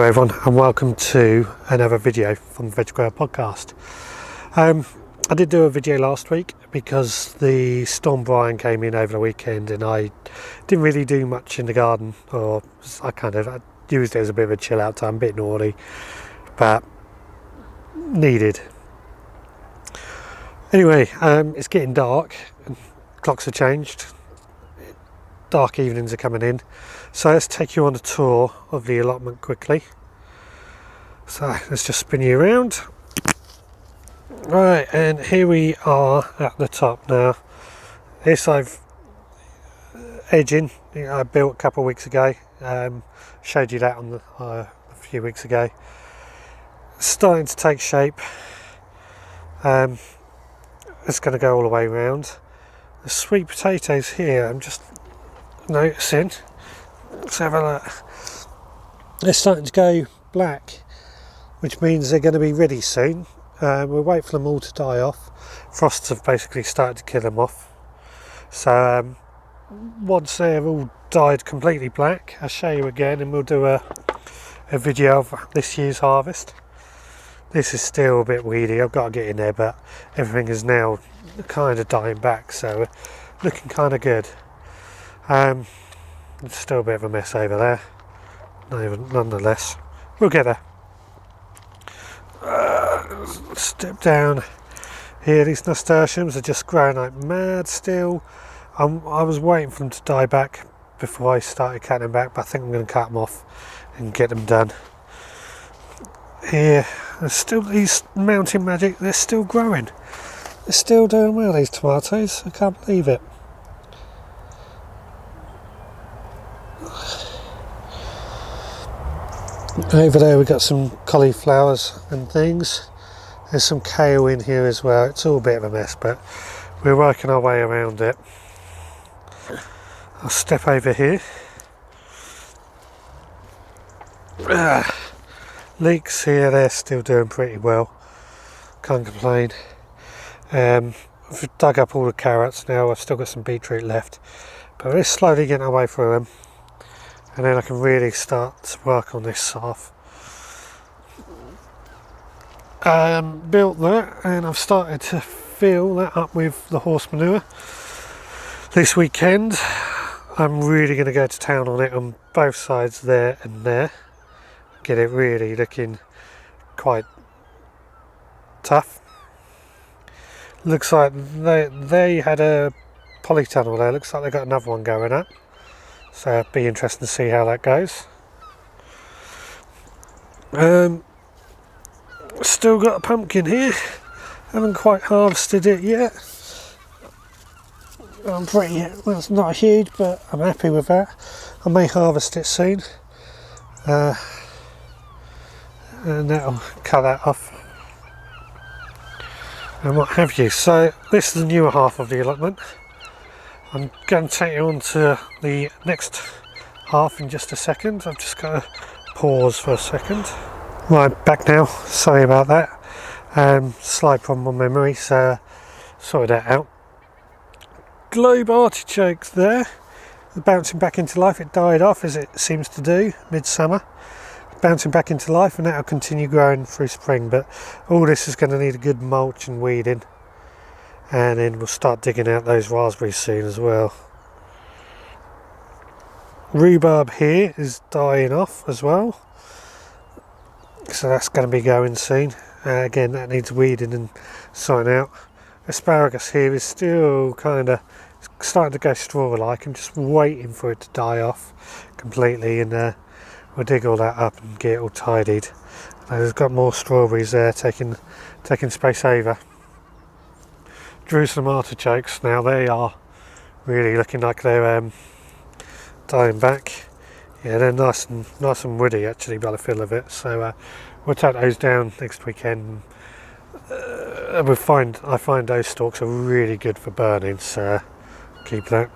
everyone, and welcome to another video from the Veg Grower Podcast. I did do a video last week because the Storm Brian came in over the weekend and I didn't really do much in the garden, or I used it as a bit of a chill out time, a bit naughty, but needed. Anyway, it's getting dark, clocks have changed, dark evenings are coming in, so let's take you on a tour of the allotment quickly. So let's just spin you around. Right, and here we are at the top now. This I've edging, I built a couple of weeks ago, showed you that on a few weeks ago. Starting to take shape. It's going to go all the way around. The sweet potatoes here, I'm just noticing. Let's have a look. They're starting to go black, which means they're going to be ready soon. We'll wait for them all to die off. Frosts have basically started to kill them off. So once they've all died completely black, I'll show you again and we'll do a video of this year's harvest. This is still a bit weedy, I've got to get in there, but everything is now kind of dying back, so looking kind of good. It's still a bit of a mess over there, nonetheless. We'll get there. Step down here. These nasturtiums are just growing like mad still. I was waiting for them to die back before I started cutting them back, but I think I'm going to cut them off and get them done. Here, there's still these mountain magic, they're still growing. They're still doing well, these tomatoes. I can't believe it. Over there we've got some cauliflowers and things. There's some kale in here as well. It's all a bit of a mess, but we're working our way around it. I'll step over here. Leeks here, they're still doing pretty well. Can't complain. I've dug up all the carrots now. I've still got some beetroot left, but we're slowly getting our way through them. And then I can really start to work on this half. Built that, and I've started to fill that up with the horse manure. This weekend I'm really going to go to town on it on both sides, there and there. Get it really looking quite tough. Looks like they had a polytunnel there. Looks like they got another one going up. So it'll be interesting to see how that goes. Still got a pumpkin here. Haven't quite harvested it yet. It's not huge, but I'm happy with that. I may harvest it soon. And that'll cut that off. And what have you. So this is the newer half of the allotment. I'm going to take you on to the next half in just a second. I've just got to pause for a second. Right, back now. Sorry about that. Slight problem on memory, so sorted that out. Globe artichokes there. Bouncing back into life. It died off, as it seems to do, midsummer. Bouncing back into life, and that'll continue growing through spring. But all this is going to need a good mulch and weeding. And then we'll start digging out those raspberries soon as well. Rhubarb here is dying off as well, so that's going to be going soon. Again, that needs weeding and sorting out. Asparagus here is still kind of starting to go straw-like. I'm just waiting for it to die off completely, and we'll dig all that up and get it all tidied. There's got more strawberries there taking space over. Jerusalem artichokes, now they are really looking like they're dying back. Yeah, they're nice and woody actually by the feel of it. So we'll take those down next weekend. I find those stalks are really good for burning, so keep that.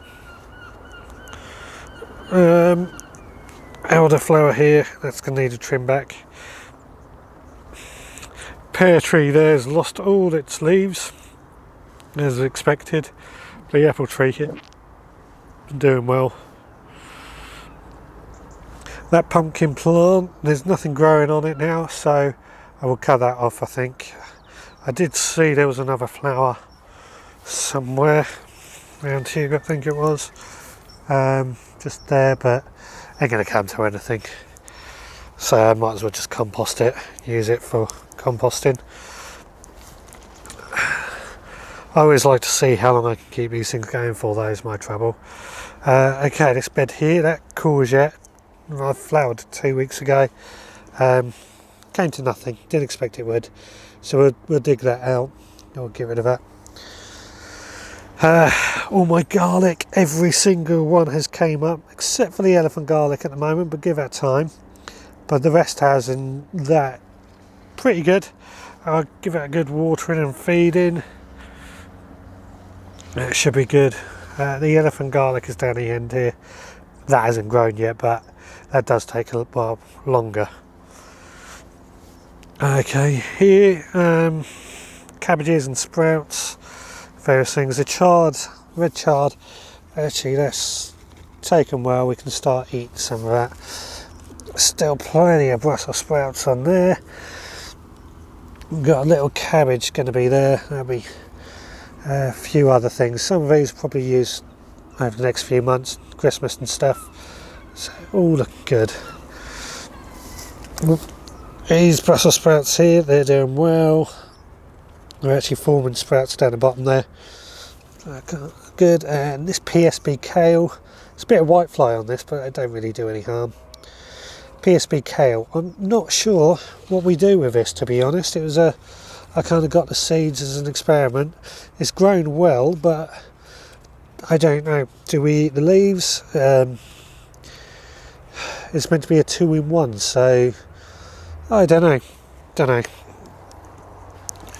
Elderflower here, that's going to need a trim back. Pear tree there's lost all its leaves, as expected. The apple tree here, doing well. That pumpkin plant, there's nothing growing on it now, so I will cut that off, I think. I did see there was another flower somewhere around here, I think it was. Just there, but ain't going to come to anything. So I might as well just compost it, use it for composting. I always like to see how long I can keep these things going for, that is my trouble. Okay, this bed here, that courgette, I flowered 2 weeks ago. Came to nothing, didn't expect it would. So we'll dig that out, I'll get rid of that. All my garlic, every single one has came up, except for the elephant garlic at the moment, but give that time. But the rest has, and that pretty good. I'll give it a good watering and feeding. It should be good. The elephant garlic is down the end here. That hasn't grown yet, but that does take a little while longer. Okay, here, cabbages and sprouts, various things. The red chard, actually that's taken well, we can start eating some of that. Still plenty of Brussels sprouts on there. We've got a little cabbage going to be there, there'll be a few other things. Some of these probably use over the next few months, Christmas and stuff, so all looking good. These Brussels sprouts here, they're doing well. They're actually forming sprouts down the bottom there. Good. And this PSB kale, it's a bit of whitefly on this, but it don't really do any harm. PSB kale, I'm not sure what we do with this, to be honest. It was I kind of got the seeds as an experiment. It's grown well, but I don't know. Do we eat the leaves? It's meant to be a 2-in-1, so I don't know.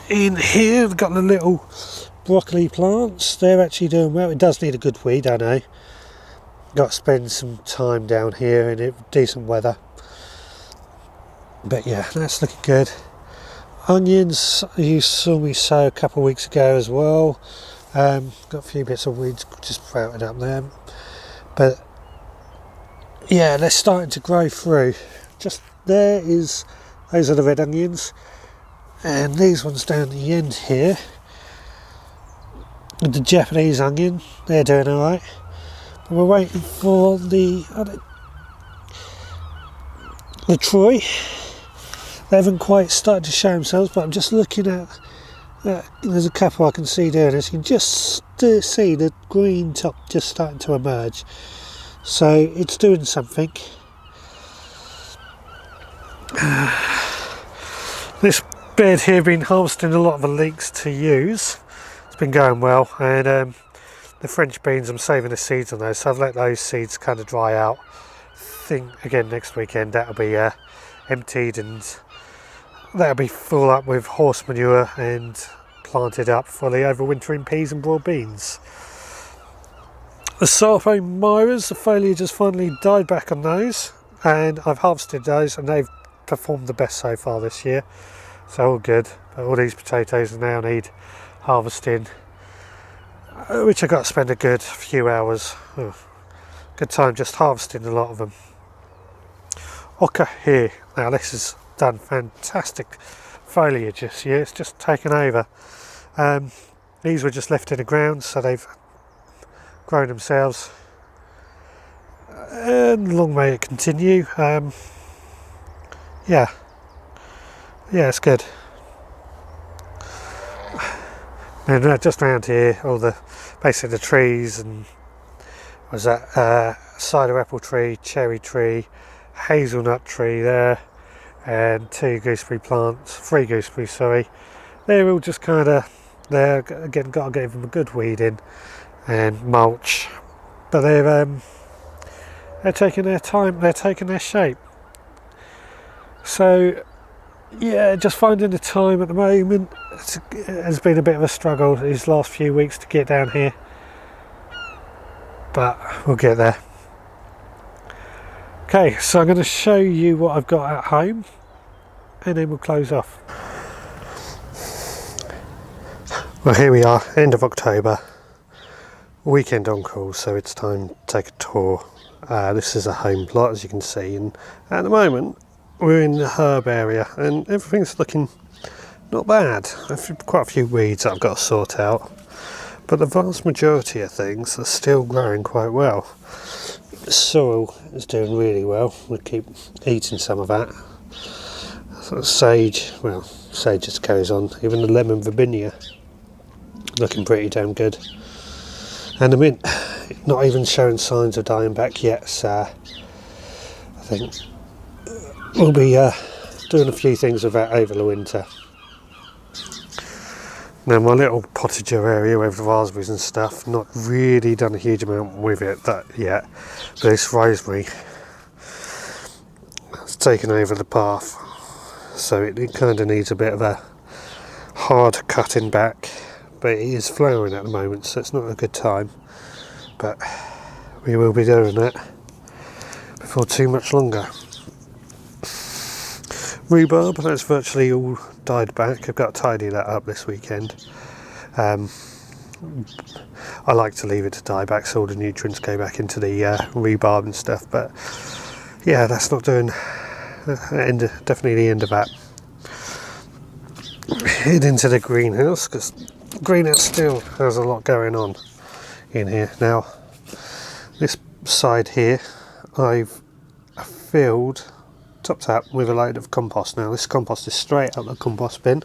In here we've got the little broccoli plants. They're actually doing well. It does need a good weed, I know. Got to spend some time down here in decent weather. But yeah, that's looking good. Onions, you saw me sow a couple of weeks ago as well. Got a few bits of weeds just sprouted up there. But yeah, they're starting to grow through. Just those are the red onions. And these ones down the end here, with the Japanese onion, they're doing alright. But we're waiting for the Troy. They haven't quite started to show themselves, but I'm just looking at, there's a couple I can see doing this. You can just see the green top just starting to emerge. So it's doing something. This bed here been harvesting a lot of the leeks to use. It's been going well, and the French beans, I'm saving the seeds on those, so I've let those seeds kind of dry out. I think again next weekend that'll be emptied, and that'll be full up with horse manure and planted up for the overwintering peas and broad beans. The Sarpo Myras, the foliage has finally died back on those, and I've harvested those, and they've performed the best so far this year. So all good, but all these potatoes now need harvesting, which I've got to spend a good few hours. Good time just harvesting a lot of them. Oca here, now this has done fantastic foliage this year, it's just taken over. These were just left in the ground, so they've grown themselves, and long may it continue. Yeah, it's good. And just around here, basically the trees, and was that cider apple tree, cherry tree, hazelnut tree there, and 3 gooseberry plants. They're all just kind of there. Again, got to give them a good weeding and mulch, but they're taking their time. They're taking their shape. So yeah, just finding the time at the moment has been a bit of a struggle these last few weeks to get down here, but we'll get there. Okay, so I'm going to show you what I've got at home, and then we'll close off. Well, here we are, end of October, weekend on call, so it's time to take a tour This is a home plot, as you can see, and at the moment we're in the herb area and everything's looking not bad. I've quite a few weeds that I've got to sort out, but the vast majority of things are still growing quite well. The soil is doing really well. We keep eating some of that. Sort of sage, well, sage just carries on. Even the lemon verbinia looking pretty damn good. And the mint, not even showing signs of dying back yet, so I think we'll be doing a few things with that over the winter. Now my little potager area with raspberries and stuff, not really done a huge amount with it yet, but this rosemary has taken over the path, so it kind of needs a bit of a hard cutting back, but it is flowering at the moment, so it's not a good time, but we will be doing that before too much longer. Rhubarb, that's virtually all died back. I've got to tidy that up this weekend. I like to leave it to die back so all the nutrients go back into the rhubarb and stuff, but yeah, that's not doing definitely the end of that. Head into the greenhouse, because the greenhouse still has a lot going on in here. Now this side here I've filled topped up with a load of compost. Now this compost is straight out the compost bin.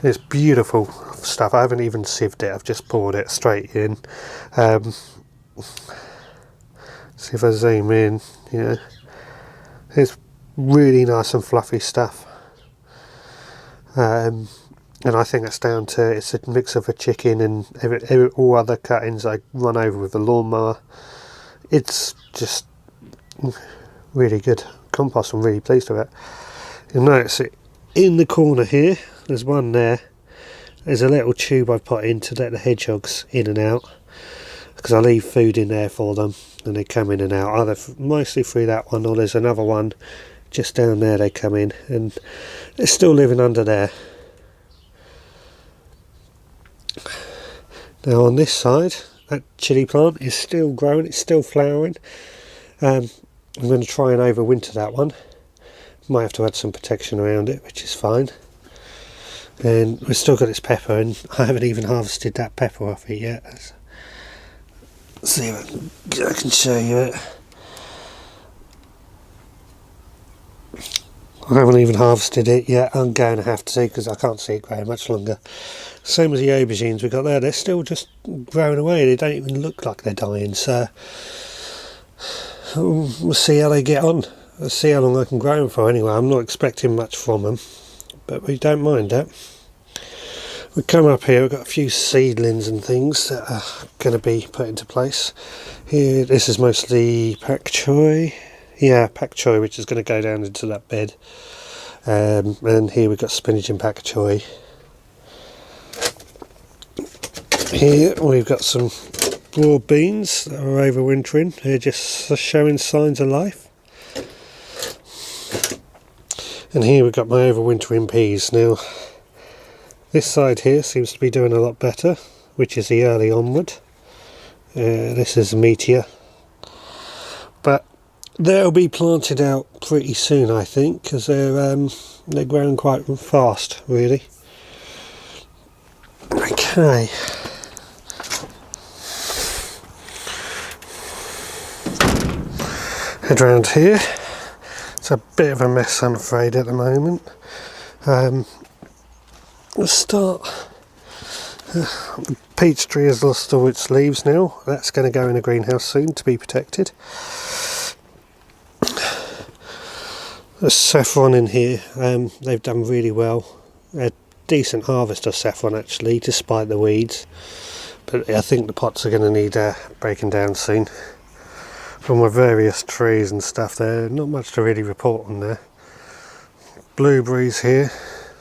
It's beautiful stuff. I haven't even sieved it, I've just poured it straight in. See if I zoom in, yeah, it's really nice and fluffy stuff. And I think that's down to, it's a mix of a chicken and all other cuttings I run over with a lawnmower. It's just really good compost. I'm really pleased with it. You'll notice it in the corner here, there's one there, there's a little tube I've put in to let the hedgehogs in and out, because I leave food in there for them and they come in and out, either mostly through that one, or there's another one just down there they come in, and they're still living under there. Now on this side, that chilli plant is still growing, it's still flowering. I'm going to try and overwinter that one. Might have to add some protection around it, which is fine. And we've still got its pepper, and I haven't even harvested that pepper off it yet. Let's see if I can show you it. I haven't even harvested it yet. I'm going to have to, because I can't see it growing much longer. Same as the aubergines we got there, they're still just growing away. They don't even look like they're dying, so we'll see how they get on. Let's see how long I can grow them for anyway. I'm not expecting much from them, but we don't mind that. We come up here, we've got a few seedlings and things that are going to be put into place. Here, this is mostly pak choi. Yeah, pak choi, which is going to go down into that bed. And here we've got spinach and pak choi. Here we've got some broad beans that are overwintering. They're just showing signs of life. And here we've got my overwintering peas. Now this side here seems to be doing a lot better, which is the early onward. This is Meteor, but they'll be planted out pretty soon, I think, because they're growing quite fast, really. Okay. Head round here. It's a bit of a mess, I'm afraid, at the moment. Let's start. The peach tree has lost all its leaves now. That's going to go in a greenhouse soon to be protected. There's saffron in here. They've done really well. A decent harvest of saffron, actually, despite the weeds. But I think the pots are going to need breaking down soon. From my various trees and stuff there, not much to really report on there. Blueberries here,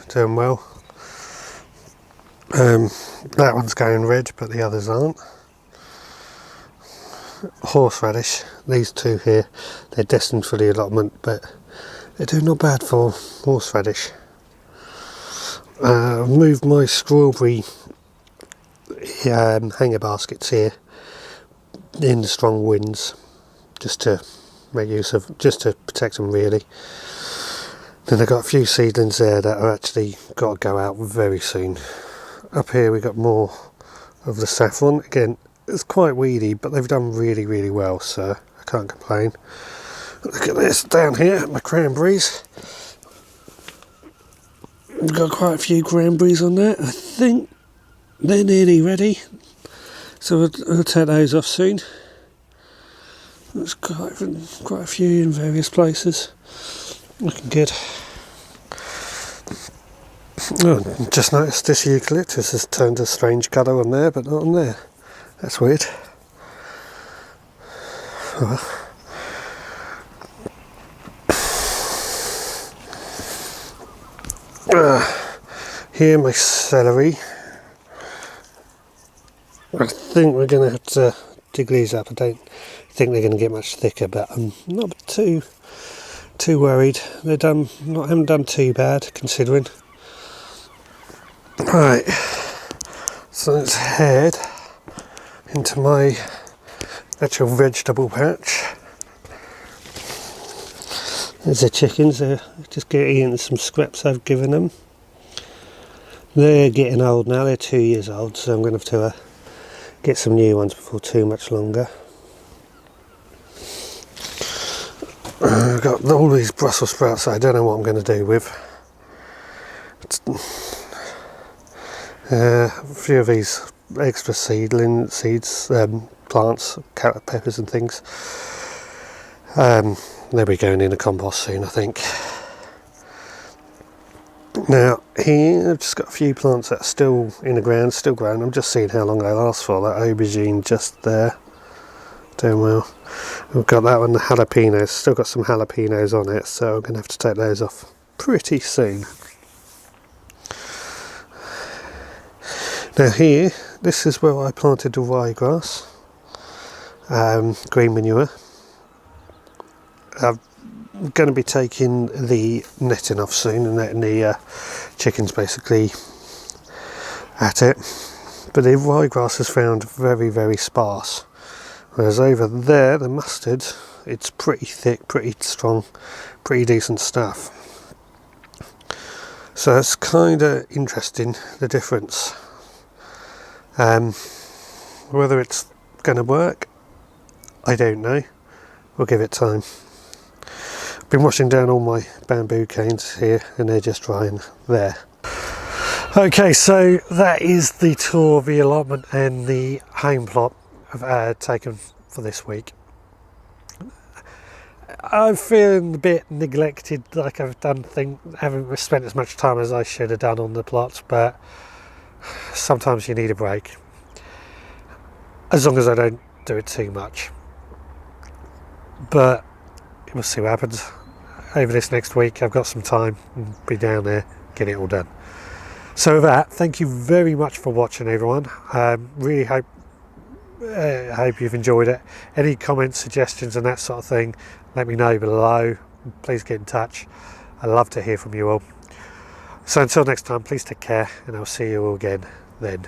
doing well. That one's going red, but the others aren't. Horseradish, these two here, they're destined for the allotment, but they're doing not bad for horseradish. I've moved my strawberry hanger baskets here in the strong winds, just to make use of, just to protect them really. Then I've got a few seedlings there that are actually got to go out very soon. Up here we got more of the saffron. Again, it's quite weedy, but they've done really, really well, so I can't complain. Look at this down here, my cranberries. We've got quite a few cranberries on there. I think they're nearly ready, so I'll take those off soon. There's quite a few in various places. Looking good. Oh, just noticed this eucalyptus has turned a strange colour on there, but not on there. That's weird. Oh. Here my celery. I think we're going to have to dig these up. I don't think they're going to get much thicker, but I'm not too worried. Haven't done too bad considering. Right, so let's head into my actual vegetable patch. There's the chickens. They're just eating some scraps I've given them. They're getting old now. They're 2 years old, so I'm going to have to get some new ones before too much longer. I've got all these Brussels sprouts that I don't know what I'm going to do with. A few of these extra seeds, plants, carrot peppers and things. They'll be going in a compost soon, I think. Now here I've just got a few plants that are still in the ground, still growing. I'm just seeing how long they last for. That aubergine just there, doing well. We've got that one, the jalapenos. Still got some jalapenos on it, so I'm going to have to take those off pretty soon. Now here, this is where I planted the ryegrass, green manure. I'm going to be taking the netting off soon and letting the chickens basically at it. But the ryegrass is found very, very sparse. Whereas over there, the mustard, it's pretty thick, pretty strong, pretty decent stuff. So it's kind of interesting, the difference. Whether it's going to work, I don't know. We'll give it time. I've been washing down all my bamboo canes here and they're just drying there. Okay, so that is the tour of the allotment and the home plot I've taken for this week. I'm feeling a bit neglected, like haven't spent as much time as I should have done on the plots, but sometimes you need a break, as long as I don't do it too much. But we'll see what happens. Over this next week I've got some time and be down there, get it all done. So with that, thank you very much for watching, everyone. Really hope you've enjoyed it. Any comments, suggestions and that sort of thing, let me know below. Please get in touch. I'd love to hear from you all. So until next time, please take care and I'll see you all again then.